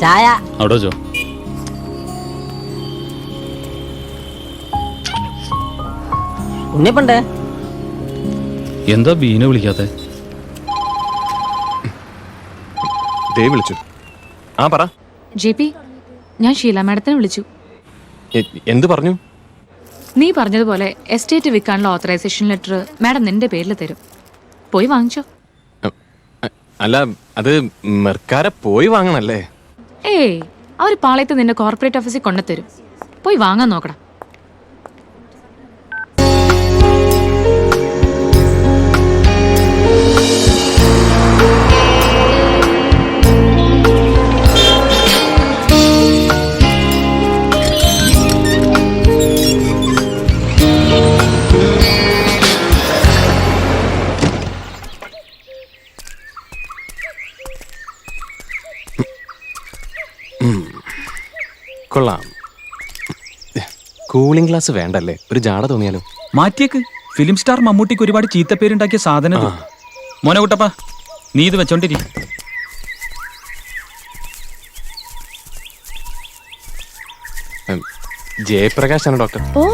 ചായ അവിടെ വെച്ചോ. ഉണ്ണിപ്പണ്ടേ എന്താ ബീനെ വിളിക്കാത്തെ? വിളിച്ചു. ആ പറ. JP, ഞാൻ ഷീല മാഡത്തിനെ വിളിച്ചു. എന്ത് പറഞ്ഞു? നീ പറഞ്ഞതുപോലെ എസ്റ്റേറ്റ് വിൽക്കാനുള്ള ഓത്തറൈസേഷൻ ലെറ്റർ മാഡം നിന്റെ പേരിൽ തരും. പോയി വാങ്ങിച്ചോ. അല്ല, അത് മെർക്കാരെ പോയി വാങ്ങണല്ലേ? ഏയ്, അവർ പാളയത്ത് നിന്റെ കോർപ്പറേറ്റ് ഓഫീസിൽ കൊണ്ടുതരും. പോയി വാങ്ങാൻ നോക്കണം. കൊള്ളാം. കൂളിംഗ് ഗ്ലാസ് വേണ്ടല്ലേ? ഒരു ജാട തോന്നിയാലോ? മാറ്റിയേക്ക്. ഫിലിം സ്റ്റാർ മമ്മൂട്ടിക്ക് ഒരുപാട് ചീത്തപ്പേരുണ്ടാക്കിയ സാധനം. മോനെ കുട്ടപ്പ, നീ ഇത് വെച്ചോണ്ടിരി. ജയപ്രകാശ് ആണ് ഡോക്ടർ. ഓ,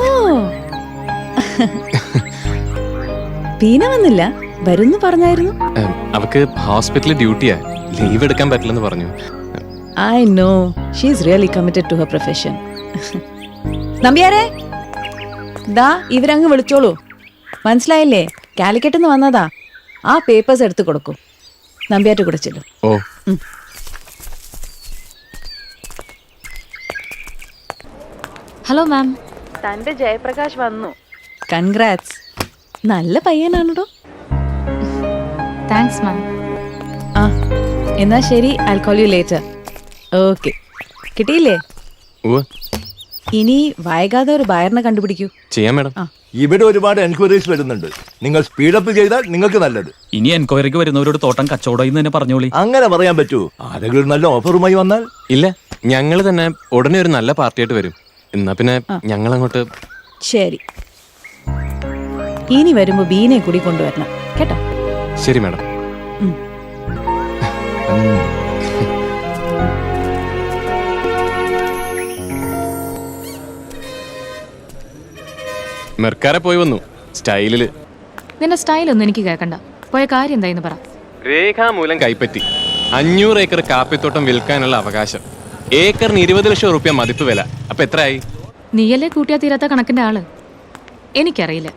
പീന വന്നില്ല? വരുന്നു പറഞ്ഞായിരുന്നു. അവക്ക് ഹോസ്പിറ്റലിൽ ഡ്യൂട്ടിയാ, ലീവ് എടുക്കാൻ പറ്റില്ലെന്ന് പറഞ്ഞു. I know. She is really committed to her profession. നമ്പ്യാരെ, ദാ ഇവരങ്ങ് വിളിച്ചോളൂ. മനസ്സിലായില്ലേ? കാലിക്കറ്റ് വന്നതാ. ആ പേപ്പേഴ്സ് എടുത്തു കൊടുക്കും. നമ്പ്യാറ്റ് കുടിച്ചല്ലോ. ഓ, ഹലോ മാം. തന്റെ ജയപ്രകാശ് വന്നു. കൺഗ്രാറ്റ്സ്. നല്ല പയ്യനാണോ? Thanks ma'am. ആ, എന്നാ ശരി. I'll call you later. Okay. കിട്ടിയില്ലേ? ഇനി വൈകാതെ ഒരു ബയറിനെ കണ്ടുപിടിക്കൂ. ചെയ്യാം മാഡം. ഇവിടെ ഒരുപാട് എൻക്വയറീസ് വരുന്നുണ്ട്. നിങ്ങൾ സ്പീഡപ്പ് ചെയ്താൽ നിങ്ങൾക്ക് നല്ലത്. ഇനി എൻക്വയറിക്ക് വരുന്നവരോട് തോട്ടം കച്ചവടം തന്നെ പറഞ്ഞോളി. അങ്ങനെ പറയാൻ പറ്റൂ? ആരെങ്കിലും നല്ല ഓഫറുമായി വന്നാൽ? ഇല്ല, ഞങ്ങൾ തന്നെ ഉടനെ ഒരു നല്ല പാർട്ടിയായിട്ട് വരും. എന്നാ പിന്നെ ഞങ്ങൾ അങ്ങോട്ട്. ശരി, ഇനി വരുമ്പോ ബീനെ കൂടി കൊണ്ടുവരണം കേട്ടോ. ശരി മാഡം. മെർക്കാരെ പോയി വന്നു സ്റ്റൈലില്. നിന്റെ സ്റ്റൈലൊന്നും എനിക്ക് കേൾക്കണ്ട. പോയ കാര്യം എന്തായിന്ന് പറ. രേഖാമൂലം കൈപ്പറ്റി 500 ഏക്കർ കാപ്പിത്തോട്ടം വിൽക്കാനുള്ള അവകാശം. ഏക്കറിന് 20 ലക്ഷം റുപ്യ മതിപ്പ് വില. അപ്പൊ എത്രയായി? നീയല്ലേ കൂട്ടിയാ തീരാത്ത കണക്കിന്റെ ആള്? എനിക്കറിയില്ല.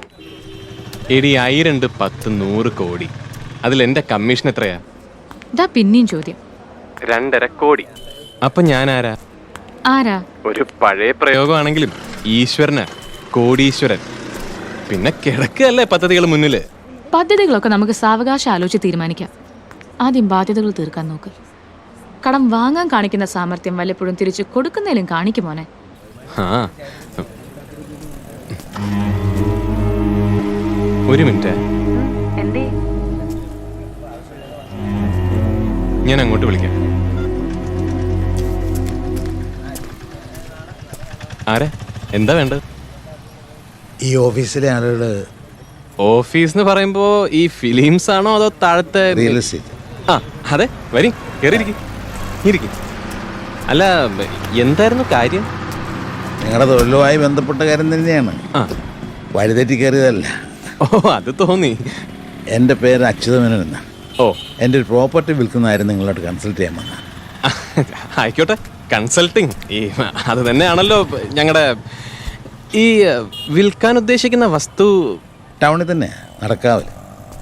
എടി, 1000, 10, 100 കോടി. അതിൽ എന്റെ കമ്മീഷൻ എത്രയാ? ഇതാ പിന്നെയും ചോദ്യം. 2.5 കോടി. അപ്പൊ ഞാൻ ആരാ? ആരാ? ഒരു പഴയ പ്രയോഗമാണെങ്കിലും ഈശ്വരനാ, കോടീശ്വരൻ. പിന്നെ കിടക്കല്ലേ പദ്ധതികൾ മുന്നില്. പദ്ധതികളൊക്കെ നമുക്ക് സാവകാശം ആലോചിച്ച് തീരുമാനിക്കാം. ആദ്യം ബാധ്യതകൾ തീർക്കാൻ നോക്ക്. കടം വാങ്ങാൻ കാണിക്കുന്ന സാമർത്ഥ്യം വല്ലപ്പോഴും തിരിച്ചു കൊടുക്കുന്നതിലും കാണിക്കുമോനെ. ഒരു മിനിറ്റ്, ഞാൻ അങ്ങോട്ട് വിളിക്കാം. ആരെ? എന്താ വേണ്ടത്? ഈ ഓഫീസിലെ ആളുകള്. ഓഫീസ് എന്ന് പറയുമ്പോ ഈ ഫിലിംസ് ആണോ അതോ താഴത്തെ റിയൽ എസ്റ്റേറ്റ്? ആ, അതെ. വരി, കേറിയിരിക്കും. അല്ല, എന്തായിരുന്നു കാര്യം? നിങ്ങളുടെ തൊഴിലുമായി ബന്ധപ്പെട്ട കാര്യം തന്നെയാണ്. വഴിതെറ്റി കയറിയതല്ല. ഓ, അത് തോന്നി. എൻ്റെ പേര് അച്യുതമേനോൻ എന്നാണ്. ഓ, എൻ്റെ ഒരു പ്രോപ്പർട്ടി വിൽക്കുന്നതായിരുന്നു നിങ്ങളോട് കൺസൾട്ട് ചെയ്യാൻ വന്ന. ആയിക്കോട്ടെ. കൺസൾട്ടിങ് അത് തന്നെയാണല്ലോ ഞങ്ങളുടെ. ഈ വിൽക്കാൻ ഉദ്ദേശിക്കുന്ന വസ്തു ടൗണിൽ തന്നെ, നടക്കാവില്ല.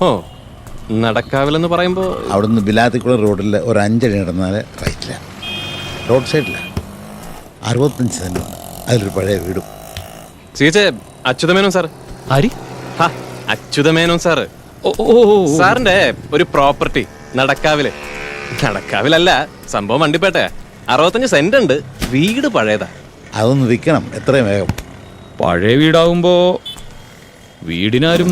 ഓ, നടക്കാവില്ലെന്ന് പറയുമ്പോൾ അവിടുന്ന് ബിലാത്തിക്കുള്ള റോഡിൽ ഒരു 5 അടി നടന്നാൽ റൈറ്റിലാണ്. റോഡ് സൈഡിലാണ്. 65 സെൻറ്റുണ്ട്. അതിലൊരു പഴയ വീടും. ചേച്ചേ, അച്യുതമേനോൻ സാർ. ആരി? അച്യുതമേനോൻ സാറ്. സാറിന്റെ ഒരു പ്രോപ്പർട്ടി നടക്കാവിലല്ല, സംഭവം വണ്ടിപ്പേട്ടെ. 65 സെന്റ് ഉണ്ട്. വീട് പഴയതാ. അതൊന്ന് വിൽക്കണം എത്രയും വേഗം. പഴയ വീടാവുമ്പോ വീടിനാരും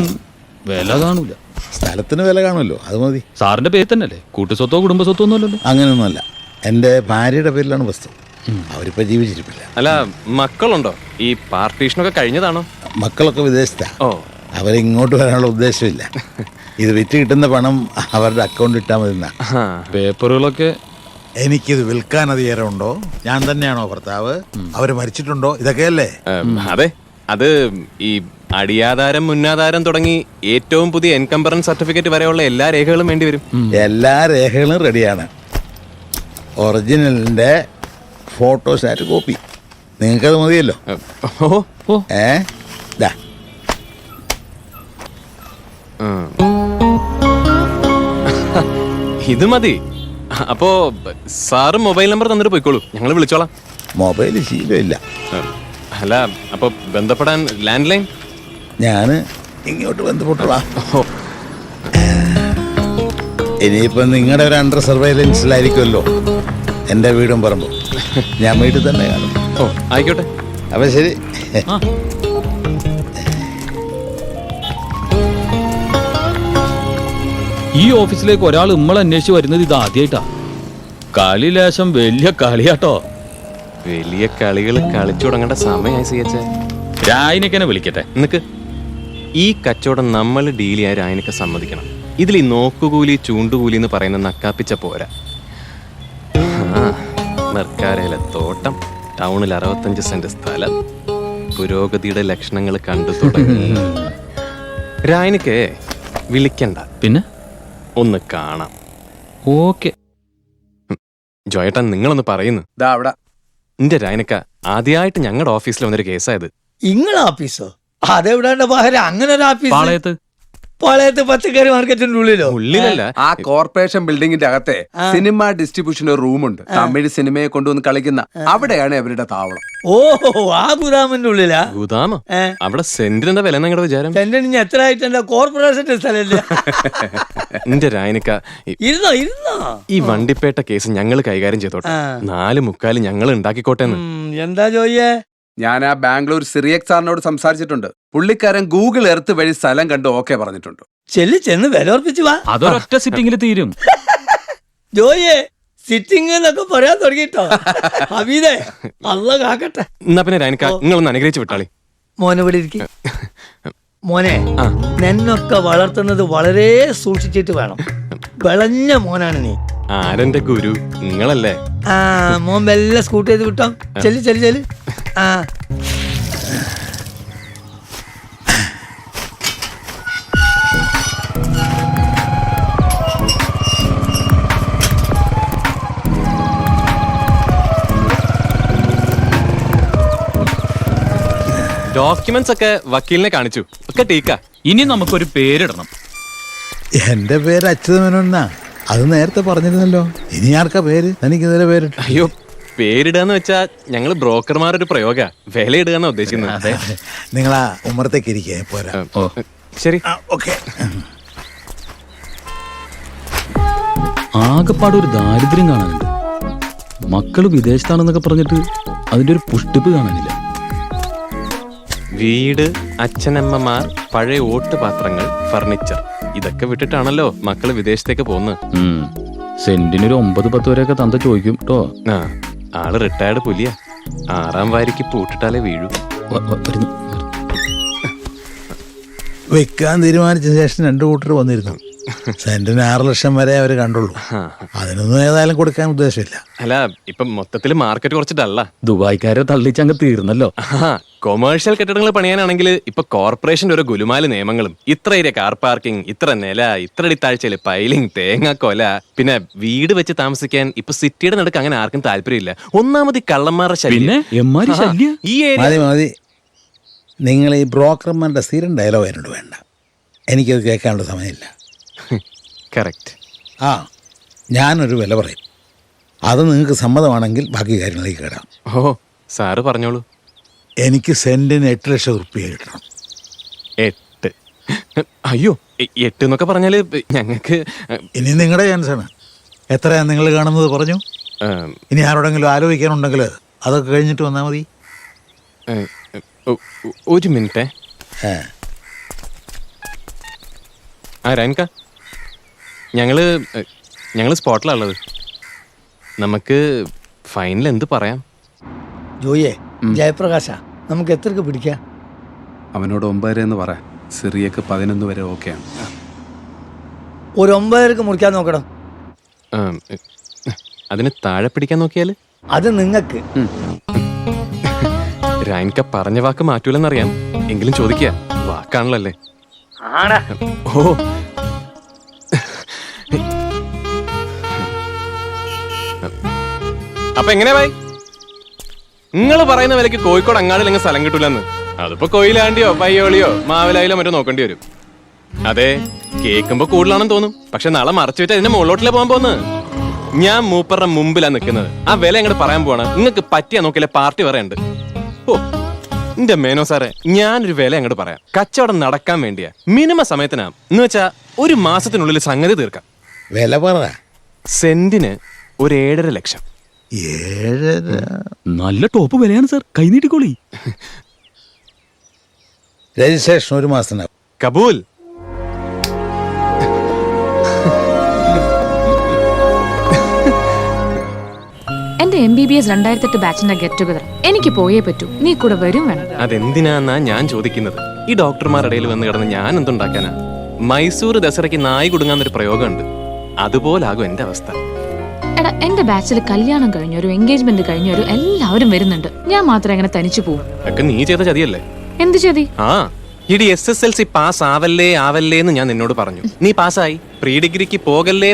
വില കാണൂല. സ്ഥലത്തിന് വില കാണുമല്ലോ, അത് മതി. സാറിന്റെ പേര് തന്നെയല്ലേ? കൂട്ടുസ്വത്തോ കുടുംബസ്വത്തോ ഒന്നും അല്ലല്ലോ? അങ്ങനെയൊന്നുമല്ല. എൻ്റെ ഭാര്യയുടെ പേരിലാണ് വസ്തു. അവരിപ്പോൾ ജീവിച്ചിരിപ്പില്ല. അല്ല, മക്കളുണ്ടോ? ഈ പാർട്ടീഷനൊക്കെ കഴിഞ്ഞതാണോ? മക്കളൊക്കെ വിദേശത്താ. ഓ, അവരിങ്ങോട്ട് വരാനുള്ള ഉദ്ദേശമില്ല. ഇത് വിറ്റ് കിട്ടുന്ന പണം അവരുടെ അക്കൗണ്ടിൽ ഇട്ടാൽ മതി. പേപ്പറുകളൊക്കെ എനിക്കിത് വിൽക്കാൻ അധികാരമുണ്ടോ? ഞാൻ തന്നെയാണോ ഭർത്താവ്? അവര് മരിച്ചിട്ടുണ്ടോ? ഇതൊക്കെയല്ലേ? അതെ, അത് ഈ അടിയാധാരം, മുന്നാധാരം തുടങ്ങി ഏറ്റവും പുതിയ എൻകംബറൻസ് സർട്ടിഫിക്കറ്റ് വരെയുള്ള എല്ലാ രേഖകളും വേണ്ടി വരും. എല്ലാ രേഖകളും റെഡിയാണ്. ഒറിജിനലിന്റെ ഫോട്ടോസ്റ്റാറ്റ് കോപ്പി. നിങ്ങൾക്കത് മതിയല്ലോ. ഓ ദാ. ഇത് മതി. അപ്പോ സാറ് മൊബൈൽ നമ്പർ തന്നിട്ട് പോയിക്കോളൂ, ഞങ്ങൾ വിളിച്ചോളാം. മൊബൈൽ ശീലമില്ല. അല്ല, അപ്പൊ ബന്ധപ്പെടാൻ ലാൻഡ് ലൈൻ? ഞാൻ ഇങ്ങോട്ട് ബന്ധപ്പെട്ടോളാം. ഇനിയിപ്പം നിങ്ങളുടെ ഒരു അണ്ടർ സർവൈലൻസിലായിരിക്കുമല്ലോ എൻ്റെ വീടും പറമ്പും. ഞാൻ വീട്ടിൽ തന്നെ കാണും. ഓ ആയിക്കോട്ടെ. അപ്പം ശരി. ഈ ഓഫീസിലേക്ക് ഒരാൾ ഇമ്മളെ അന്വേഷിച്ച് വരുന്നത് ഇത് ആദ്യമായിട്ടാ. കളി ലേശം വലിയ കളിയാട്ടോ. വലിയ കളികൾ കളിച്ചു തുടങ്ങേണ്ട സമയമായി സിയച്ച. രായനക്കെന്നെ വിളിക്കട്ടെ. നിനക്ക് ഈ കച്ചവടം നമ്മൾ ഡീൽ ചെയ്യാൻ രായനൊക്കെ സമ്മതിക്കണം. ഇതിൽ ഈ നോക്കുകൂലി ചൂണ്ടുകൂലി എന്ന് പറയുന്ന നക്കാപ്പിച്ച പോരാ. മെർക്കാരയിലെ തോട്ടം, ടൗണിൽ 65 സെന്റ് സ്ഥലം, പുരോഗതിയുടെ ലക്ഷണങ്ങൾ കണ്ടു തുടങ്ങി. രായനക്ക് വിളിക്കണ്ട, പിന്നെ ഒന്ന് കാണാം. ഓക്കെ. ജോയേട്ടൻ നിങ്ങളൊന്ന് പറയുന്നു. എന്റെ രായനക്ക ആദ്യമായിട്ട് ഞങ്ങളുടെ ഓഫീസിൽ വന്നൊരു കേസായത്. ഇങ്ങളെ ഓഫീസോ? അതെവിടാണ്ട് ബാഹര അങ്ങനെ ഒരു ഓഫീസ്? പാളയത്ത് പാളയത്ത് പച്ചക്കറി മാർക്കറ്റിന്റെ ഉള്ളിലോ? ഉള്ളിലല്ല, ആ കോർപ്പറേഷൻ ബിൽഡിംഗിന്റെ അകത്തെ സിനിമ ഡിസ്ട്രിബ്യൂഷൻ റൂമുണ്ട്. തമിഴ് സിനിമയെ കൊണ്ടുവന്ന് കളിക്കുന്ന അവിടെയാണ് അവരുടെ താവളം. ഓ, ആ ഗുദാമിന്റെ ഉള്ളിലാ? ഗുദാമ? അവിടെ സെന്റിന് എന്താ വില നിങ്ങളുടെ വിചാരം? സെന്റിന് എത്ര ആയിട്ടെന്താ? കോർപ്പറേഷന്റെ സ്ഥലല്ലേ? എന്റെ രായനക്ക, ഇരുന്നോ ഇരുന്നോ. ഈ വണ്ടിപ്പേട്ട കേസ് ഞങ്ങൾ കൈകാര്യം ചെയ്തോട്ടെ. 4 ഞങ്ങൾ ഉണ്ടാക്കിക്കോട്ടെ. എന്താ ചോയ്യേ? ഞാൻ ആ ബാംഗ്ലൂർ സിറിയക് സാറിനോട് സംസാരിച്ചിട്ടുണ്ട്. പുള്ളിക്കാരൻ ഗൂഗിൾ എർത്ത് വഴി സ്ഥലം കണ്ട് ഓക്കെ പറഞ്ഞിട്ടുണ്ട്. ചെന്ന് വില ഉറപ്പിച്ചു വാ. അതൊരൊറ്റ സിറ്റിംഗിൽ തീരും. ജോയെ സിറ്റിംഗ് എന്നൊക്കെ പറയാൻ തുടങ്ങിട്ടോ. അബീദേ, അല്ല കാക്കട്ടെ. എന്നാ പിന്നെ രായനക്ക നിങ്ങളൊന്ന് അനുഗ്രഹിച്ചു വിട്ടാളി. മോനെ ഇവിടെ ഇരിക്കും. മോനെ, നിന്നൊക്കെ വളർത്തുന്നത് വളരെ സൂക്ഷിച്ചിട്ട് വേണം. വിളഞ്ഞ മോനാണ് നീ. ആരെന്റെ ഗുരു? നിങ്ങളല്ലേ? ആ, മോൻ മെല്ലെ സ്കൂട്ട് ചെയ്ത് വിട്ടോ. ചെല്ല്. ആ, ഡോക്യുമെന്റ്സ് ഒക്കെ വക്കീലിനെ കാണിച്ചു. ഒക്കെ ടീക്കാ. ഇനി നമുക്കൊരു പേരിടണം. എൻ്റെ പേര് അച്യുതമേനോന്നാ. അത് നേരത്തെ പറഞ്ഞിരുന്നല്ലോ. ഇനി ആർക്കാ പേര്? എനിക്ക് ഇതുവരെ പേരിട്ടു. അയ്യോ, പേരിടുകയെന്ന് വെച്ചാ ഞങ്ങള് ബ്രോക്കർമാരൊരു പ്രയോഗ. വില ഇടുകയെന്നാ ഉദ്ദേശിക്കുന്നത്. നിങ്ങളാ ഉമ്മറത്തേക്ക് ഇരിക്കേ. പോരാ. ഓ ശരി. ഓക്കെ. ആകെപ്പാട് ഒരു ദാരിദ്ര്യം കാണാനുണ്ട്. മക്കള് വിദേശത്താണെന്നൊക്കെ പറഞ്ഞിട്ട് അതിന്റെ ഒരു പുഷ്ടിപ്പ് കാണാനില്ല. വീട്, അച്ഛനമ്മമാർ, പഴയ ഓട്ടുപാത്രങ്ങൾ, ഫർണിച്ചർ, ഇതൊക്കെ വിട്ടിട്ടാണല്ലോ മക്കള് വിദേശത്തേക്ക് പോകുന്നത്. സെന്റിനൊരു 9-10 വരെയൊക്കെ തന്ത ചോദിക്കും കേട്ടോ. ആ, ആള് റിട്ടയർഡ് പുലിയാ. 6ാം വാരിക്ക് പൂട്ടിട്ടാലേ വീഴൂ. വെക്കാൻ തീരുമാനിച്ച ശേഷം 2 കൂട്ടർ വന്നിരുന്നു. സെന്റിന് 6 ലക്ഷം വരെ അവര് കണ്ടുള്ളൂ. അതിനൊന്നും ഏതായാലും കൊടുക്കാൻ ഉദ്ദേശമില്ല. അല്ല, ഇപ്പൊ മൊത്തത്തില് മാർക്കറ്റ് കുറച്ച് ഡള്ളാ. ദുബായ്ക്കാരെ തള്ളിച്ചങ്ങ് തീർന്നല്ലോ. കൊമേഴ്ഷ്യൽ കെട്ടിടങ്ങൾ പണിയാനാണെങ്കിൽ ഇപ്പൊ കോർപ്പറേഷന്റെ ഓരോ ഗുലുമാല് നിയമങ്ങളും, ഇത്ര ഏരിയ കാർ പാർക്കിംഗ്, ഇത്ര നില, ഇത്ര അടിത്താഴ്ചയില് പൈലിംഗ്, തേങ്ങാക്കൊല, പിന്നെ വീട് വെച്ച് താമസിക്കാൻ ഇപ്പൊ സിറ്റിയുടെ നടുക്ക് അങ്ങനെ ആർക്കും താല്പര്യമില്ല. ഒന്നാമത് ഈ കള്ളന്മാരുടെ ശല്യം. ഈ ഏരിയ മതി. നിങ്ങൾ ഈ ബ്രോക്കർമാരുടെ സ്ഥിരം ഡയലോഗ് എന്നോട് വേണ്ട. എനിക്കത് കേൾക്കാനുള്ള സമയമില്ല. കറക്റ്റ്. ആ, ഞാനൊരു വില പറയും. അത് നിങ്ങൾക്ക് സമ്മതമാണെങ്കിൽ ബാക്കി കാര്യങ്ങളിലേക്ക് കേടാം. ഓ, സാറ് പറഞ്ഞോളൂ. എനിക്ക് സെന്റിന് 8 ലക്ഷം ഉറുപ്പിക കിട്ടണം. 8? അയ്യോ, 8 എന്നൊക്കെ പറഞ്ഞാല് ഞങ്ങൾക്ക്. ഇനി നിങ്ങളുടെ ചാൻസാണ്. എത്രയാണ് നിങ്ങൾ കാണുന്നത് പറഞ്ഞു. ഇനി ആരോടെങ്കിലും ആലോചിക്കാനുണ്ടെങ്കിൽ അതൊക്കെ കഴിഞ്ഞിട്ട് വന്നാൽ മതി. ഒരു മിനിറ്റേ. ആ രാൻക, ഞങ്ങള് സ്പോട്ടിലുള്ളത്. നമുക്ക് ഫൈനൽ എന്ത് പറയാം? ജോയെ, ജയപ്രകാശ, നമുക്ക് എത്രക്ക് പിടിക്കാം? അവനോട് 9 എന്ന് പറയാം. സിറിയക്ക് 11 വരെ ഓക്കെയാണ്. ഒരു 9 മുറിക്കാൻ നോക്കണം. അതിന് താഴെ പിടിക്കാൻ നോക്കിയാല് അത് നിങ്ങക്ക്. രായൻക പറഞ്ഞ വാക്ക് മാറ്റൂലെന്നറിയാം, എങ്കിലും ചോദിക്കുക, വാക്കാണല്ലോ അല്ലേ? ഓ അപ്പൊ എങ്ങനെയാ ഭായി, നിങ്ങള് പറയുന്ന വിലക്ക് കോഴിക്കോട് അങ്ങാടില്ലെങ്കിൽ സ്ഥലം കിട്ടൂലെന്ന്? അതിപ്പോ കൊയിലാണ്ടിയോ പയ്യോളിയോ മാവിലായിലോ മറ്റോ നോക്കേണ്ടി വരും. അതെ, കേൾക്കുമ്പോ കൂടുതലാണെന്ന് തോന്നും, പക്ഷെ നാളെ മറച്ചു വെച്ചാൽ ഇതിന്റെ മുകളിലോട്ടിലേ പോകാൻ പോകുന്നത്. ഞാൻ മൂപ്പറുടെ മുമ്പിലാ നിൽക്കുന്നത്. ആ വില അങ്ങോട്ട് പറയാൻ പോവാണ്. നിങ്ങൾക്ക് പറ്റിയാ നോക്കിയാലേ പാർട്ടി പറയുന്നുണ്ട്. ഓ എന്റെ മേനോ സാറേ, ഞാനൊരു വില അങ്ങോട്ട് പറയാം. കച്ചവടം നടക്കാൻ വേണ്ടിയാ, മിനിമം സമയത്തിനാ, എന്ന് വെച്ചാ 1 മാസത്തിനുള്ളിൽ സംഗതി തീർക്കാം. വില പറ. സെന്റിന് ഒരു 7.5 ലക്ഷം. 7.5. നല്ല ടോപ്പ് വിലയാണ് സാർ, കൈനീട്ടിക്കോളി. രജിസ്ട്രേഷൻ 1 മാസത്തിനകം. കബൂൽ. എന്റെ MBBS 2008 ബാച്ചിന്റെ ഗെറ്റ് ടുഗദർ എനിക്ക് പോയേ പറ്റൂ. നീ കൂടെ വരും വേണം. അതെന്തിനാന്നാ ഞാൻ ചോദിക്കുന്നത്. ഈ ഡോക്ടർമാരുടെ ഇടയിൽ വന്ന് കിടന്ന് ഞാൻ എന്തുണ്ടാക്കാനാ? മൈസൂർ ദസറയ്ക്ക് നായി കുടുങ്ങാന്നൊരു പ്രയോഗമുണ്ട്, അതുപോലാകും എന്റെ അവസ്ഥ. എടാ, എന്റെ ബാച്ചിൽ കല്യാണം കഴിഞ്ഞൊരു എൻഗേജ്മെന്റ് കഴിഞ്ഞൊരു എല്ലാവരും വരുന്നുണ്ട്. ഞാൻ മാത്രം എങ്ങനെ തനിച്ചു പോവും? ഒക്കെ നീ ചെയ്ത ചതിയല്ലേ? എന്ത് ചെയ്തി? ആ ഇടി SSLC പാസ് ആവല്ലേ എന്ന് ഞാൻ നിന്നോട് പറഞ്ഞു. നീ പാസ്സായി. പ്രീ ഡിഗ്രിക്ക് പോകല്ലേ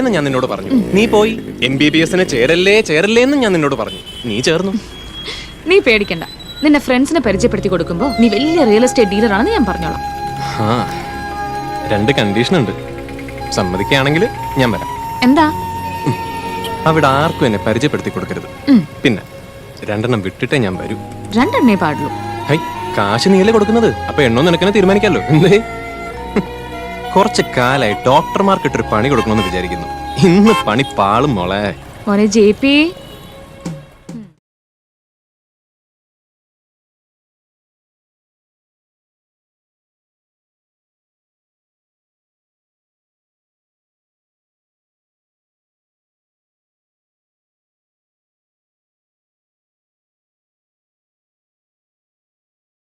എന്ന് ഞാൻ നിന്നോട് പറഞ്ഞു. നീ പോയി. MBBSന് ചേരല്ലേ എന്ന് ഞാൻ നിന്നോട് പറഞ്ഞു. നീ ചേർന്നു. നീ പേടിക്കണ്ട. നിന്നെ ഫ്രണ്ട്സിനെ പരിചയപ്പെടുത്തി കൊടുക്കുമ്പോ നീ വലിയ റിയൽ എസ്റ്റേറ്റ് ഡീലർ ആണെന്ന് ഞാൻ പറഞ്ഞോളാം. ആ 2 കണ്ടീഷൻ ഉണ്ട്. സമ്മതിക്കുകയാണെങ്കിൽ ഞാൻ വരാം. എന്താ? അവിടെ ആർക്കും എന്നെ പരിചയപ്പെടുത്തി കൊടുക്കരുത്. പിന്നെ 2 വിട്ടിട്ടേ ഞാൻ വരൂ. 2 പാടുള്ളൂ. ഹൈ, കാശ് നീയല്ലേ കൊടുക്കുന്നത്, അപ്പൊ എണ്ണോ നിനക്കെന്നെ തീരുമാനിക്കാമല്ലോ. എന്തേ? കുറച്ച് കാലായി ഡോക്ടർമാർക്കിട്ടൊരു പണി കൊടുക്കണമെന്ന് വിചാരിക്കുന്നു. ഇന്ന് പണി പാളും മോളെ. മോനെ JP,